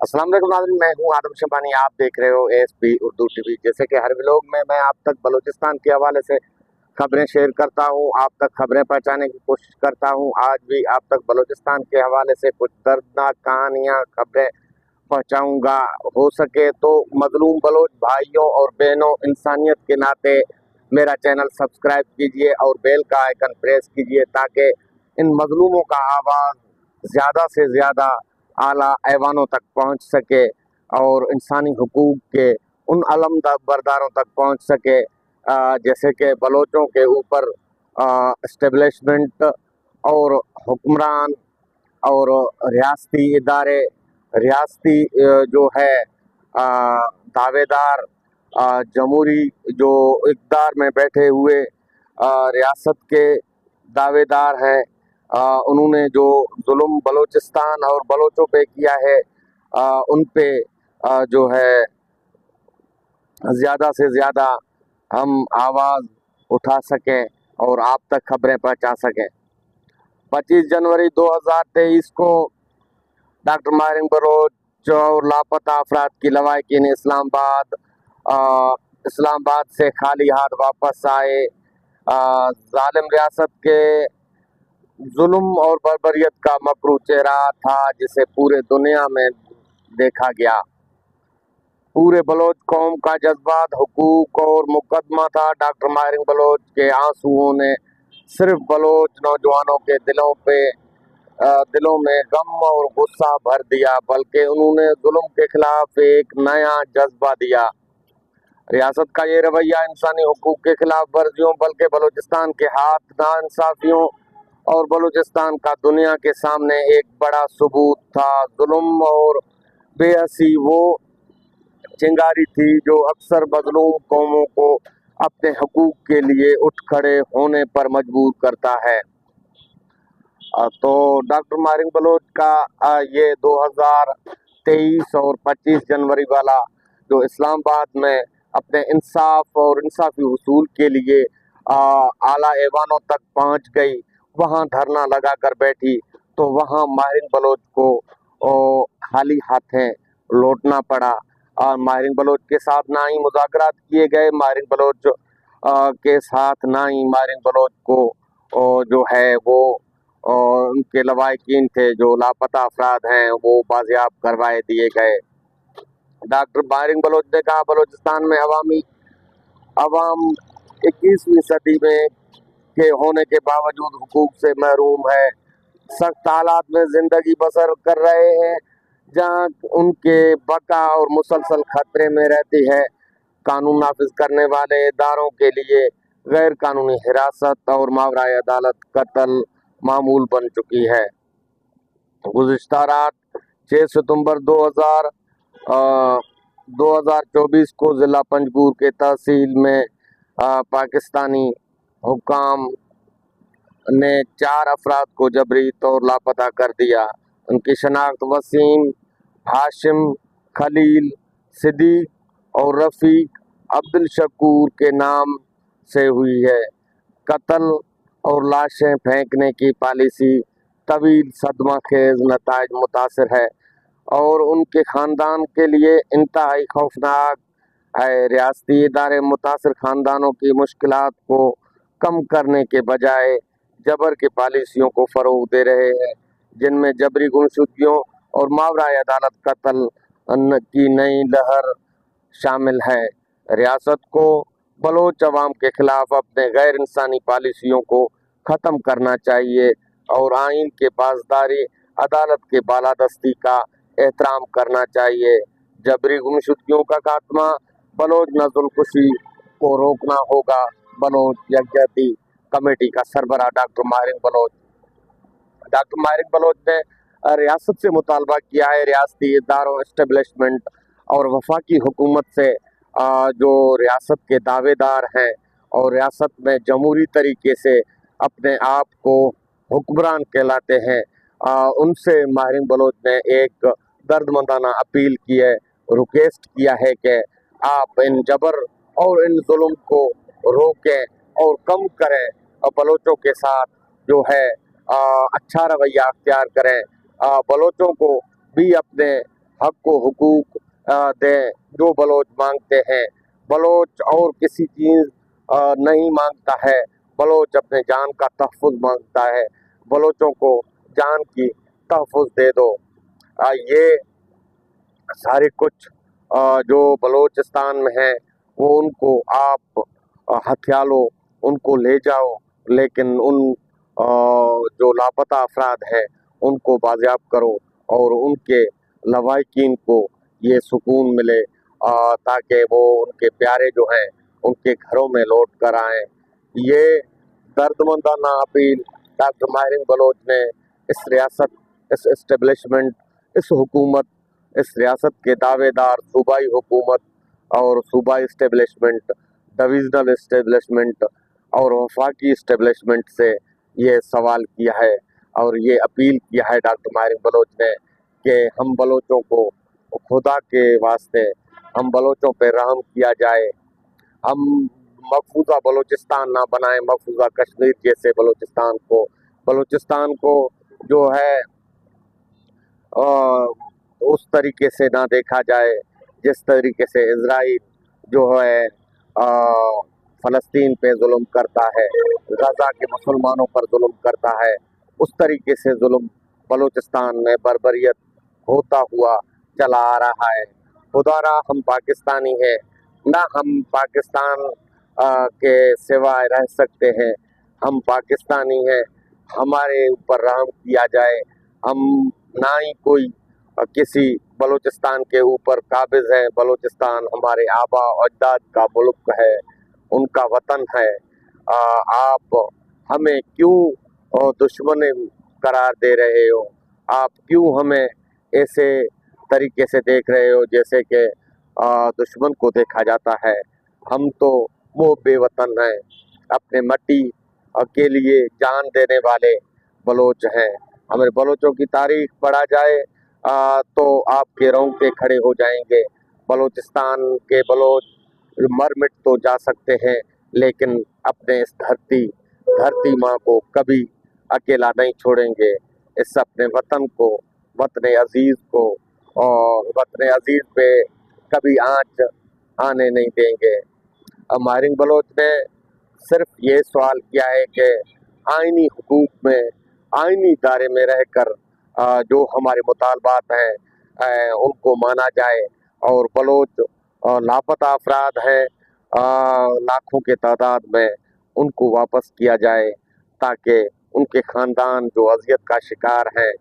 अस्सलाम वालेकुम नाज़रीन, मैं हूं आदम शबानी। आप देख रहे हो ASP उर्दू टीवी। जैसे कि हर व्लॉग में मैं आप तक बलूचिस्तान के हवाले से खबरें शेयर करता हूं, आप तक खबरें पहुंचाने की कोशिश करता हूं। आज भी आप तक बलूचिस्तान के हवाले से कुछ दर्दनाक कहानियां, खबरें पहुंचाऊंगा। हो सके तो मजलूम बलोच भाइयों और बहनों, इंसानियत के नाते मेरा चैनल सब्सक्राइब कीजिए और बेल का आइकन प्रेस कीजिए ताकि इन मजलूमों का आवाज़ ज़्यादा से ज़्यादा आला ऐवानों तक पहुंच सके और इंसानी हुकूक के उन अलम बरदारों तक पहुंच सके। जैसे कि बलोचों के ऊपर इस्टेब्लिशमेंट और हुक्मरान और रियासती इदारे, रियासती जो है दावेदार, जमहूरी जो इक़्तिदार में बैठे हुए रियासत के दावेदार हैं, उन्होंने जो जुल्म बलूचिस्तान और बलोचों पे किया है, उन पे जो है ज़्यादा से ज़्यादा हम आवाज़ उठा सकें और आप तक खबरें पहुंचा सकें। 25 जनवरी 2023 को डॉक्टर माहिर बलोच और लापता अफराद की लवाहिकीन इस्लामाबाद से खाली हाथ वापस आए। जालिम रियासत के जुल्म और बर्बरियत का मकरू चेहरा था जिसे पूरे दुनिया में देखा गया। पूरे बलोच कौम का जज्बात हुकूक और मुकदमा था। डॉक्टर माहिर बलोच के आंसुओं ने सिर्फ बलोच नौजवानों के दिलों में गम और गुस्सा भर दिया, बल्कि उन्होंने जुल्म के खिलाफ एक नया जज्बा दिया। रियासत का ये रवैया इंसानी हुकूक के खिलाफ वर्जियों, बल्कि बलूचिस्तान के हाथ नाइंसाफियों और बलूचिस्तान का दुनिया के सामने एक बड़ा सबूत था। जुल्म और बेहसी वो चिंगारी थी जो अक्सर मजलूम कौमों को अपने हुकूक के लिए उठ खड़े होने पर मजबूर करता है। तो डॉक्टर माहिर बलोच का ये 2023 और 25 जनवरी वाला जो इस्लामाबाद में अपने इंसाफ और इंसाफी उसूल के लिए आला ऐवानों तक पहुंच गई, वहां धरना लगा कर बैठी, तो वहां माहिर बलोच को खाली हाथें लौटना पड़ा। और माहिर बलोच के साथ ना ही मुज़ाकरात किए गए, माहिर बलोच के साथ ना ही माहिर बलोच को जो है वो और उनके लवाहिकीन थे जो लापता अफराद हैं वो बाजियाब करवाए दिए गए। डॉक्टर माहिर बलोच ने कहा, बलूचिस्तान में अवाम 21वीं सदी में के होने के बावजूद हुकूक से महरूम है, सख्त हालात में जिंदगी बसर कर रहे हैं जहां उनके बका और मुसलसल खतरे में रहती है। कानून नाफिज करने वाले इदारों के लिए गैर कानूनी हिरासत और मावराए अदालत कत्ल मामूल बन चुकी है। गुज़िश्ता रात 6 सितंबर 2024 को ज़िला पंजगूर के तहसील में पाकिस्तानी हुकाम ने 4 अफराद को जबरी तौर लापता कर दिया। उनकी शनाख्त वसीम, हाशिम, खलील, सिद्दीक और रफ़ीक अब्दुल शकूर के नाम से हुई है। कत्ल और लाशें फेंकने की पॉलिसी तवील सदमा खेज नताइज मुतासिर है और उनके ख़ानदान के लिए इंतहाई खौफनाक है। रियासती इदारे मुतासिर ख़ानदानों की मुश्किलात को कम करने के बजाय जबर की पॉलिसियों को फ़रोग़ दे रहे हैं, जिनमें जबरी गुमशुदगियों और मावराए अदालत कत्ल की नई लहर शामिल है। रियासत को बलोच अवाम के खिलाफ अपने गैर इंसानी पॉलिसियों को ख़त्म करना चाहिए और आइन के पासदारी, अदालत के बालादस्ती का एहतराम करना चाहिए। जबरी गुमशुदगियों का खात्मा, बलोच नस्लकुशी को रोकना होगा। बलोच यकजहती कमेटी का सरबराह डॉक्टर माहिर बलोच ने रियासत से मुतालबा किया है, रियासती इदारों, इस्टेब्लिशमेंट और वफाकी हुकूमत से जो रियासत के दावेदार हैं और रियासत में जमहूरी तरीके से अपने आप को हुक्मरान कहलाते हैं, उनसे माहिर बलोच ने एक दर्दमंदाना अपील की है, रिक्वेस्ट किया है कि आप इन जबर और इन जुल्म को रोकें और कम करें और बलोचों के साथ जो है अच्छा रवैया अख्तियार करें। बलोचों को भी अपने हक व हुकूक दें जो बलोच मांगते हैं। बलोच और किसी चीज़ नहीं मांगता है, बलोच अपने जान का तहफ़्फ़ुज़ मांगता है। बलोचों को जान की तहफ़्फ़ुज़ दे दो। ये सारे कुछ जो बलोचिस्तान में हैं वो उनको आप हथिया लो, उनको ले जाओ, लेकिन उन जो लापता अफराद हैं उनको बाजियाब करो और उनके लवाहिकीन को ये सुकून मिले ताकि वो उनके प्यारे जो हैं उनके घरों में लौट कर आएँ। ये दर्दमंदाना अपील डॉक्टर माहिर बलोच ने इस रियासत, इस इस्टेब्लिशमेंट, इस हुकूमत, इस रियासत के दावेदार सूबाई हुकूमत और सूबाई इस्टेब्लिशमेंट, डिविजनल इस्टेब्लिशमेंट और वफाकी इस्टेब्लिशमेंट से ये सवाल किया है और ये अपील किया है डॉक्टर माहिर बलोच ने कि हम बलोचों को खुदा के वास्ते हम बलोचों पे रहम किया जाए। हम मकफूजा बलूचिस्तान ना बनाएं, मकफूजा कश्मीर जैसे बलूचिस्तान को जो है उस तरीके से ना देखा जाए जिस तरीके से इजराइल जो है फ़लस्तीन पे जुल्म करता है, गजा के मुसलमानों पर जुल्म करता है, उस तरीके से जुल्म बलूचिस्तान में बर्बरियत होता हुआ चला आ रहा है। खुदारा हम पाकिस्तानी हैं, ना हम पाकिस्तान के सिवाय रह सकते हैं। हम पाकिस्तानी हैं, हमारे ऊपर रहम किया जाए। हम ना ही कोई किसी बलूचिस्तान के ऊपर काबिज है। बलूचिस्तान हमारे आबा अजदाद का मुल्क है, उनका वतन है। आप हमें क्यों दुश्मन करार दे रहे हो? आप क्यों हमें ऐसे तरीके से देख रहे हो जैसे कि दुश्मन को देखा जाता है? हम तो वो बेवतन हैं, अपने मट्टी के लिए जान देने वाले बलोच हैं। हमें बलोचों की तारीख पढ़ा जाए तो आपके रोंगटे खड़े हो जाएंगे। बलूचिस्तान के बलोच मर मिट तो जा सकते हैं, लेकिन अपने इस धरती माँ को कभी अकेला नहीं छोड़ेंगे। इस अपने वतन को, वतन अजीज़ को और वतन अजीज़ पे कभी आँच आने नहीं देंगे। माहिर बलोच ने सिर्फ ये सवाल किया है कि आइनी हुकूक में, आइनी दायरे में रहकर जो हमारे मुतालबात हैं उनको माना जाए और बलोच लापता अफराद हैं लाखों के तादाद में, उनको वापस किया जाए ताकि उनके ख़ानदान जो अज़ियत का शिकार हैं,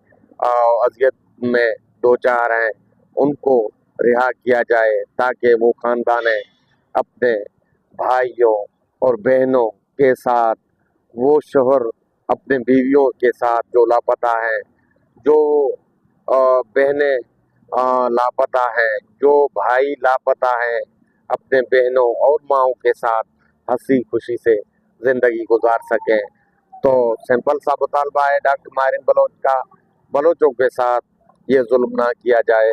अज़ियत में दो चार हैं, उनको रिहा किया जाए ताकि वो ख़ानदान अपने भाइयों और बहनों के साथ, वो शोहर अपने बीवियों के साथ जो लापता हैं, जो बहनें लापता हैं, जो भाई लापता हैं, अपने बहनों और माँओं के साथ हंसी खुशी से ज़िंदगी गुजार सकें। तो सिंपल सा मुतालबा है डॉक्टर माहिर बलोच का, बलोचों के साथ ये जुल्म ना किया जाए।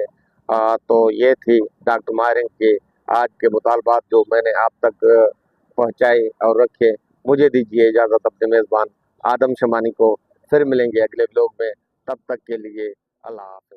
तो ये थी डॉक्टर माहिर के आज के मुतालबात जो मैंने आप तक पहुँचाए और रखे। मुझे दीजिए इजाज़त अपने मेज़बान आदम शमानी को। फिर मिलेंगे अगले व्लॉग में, तब तक के लिए अल्लाह।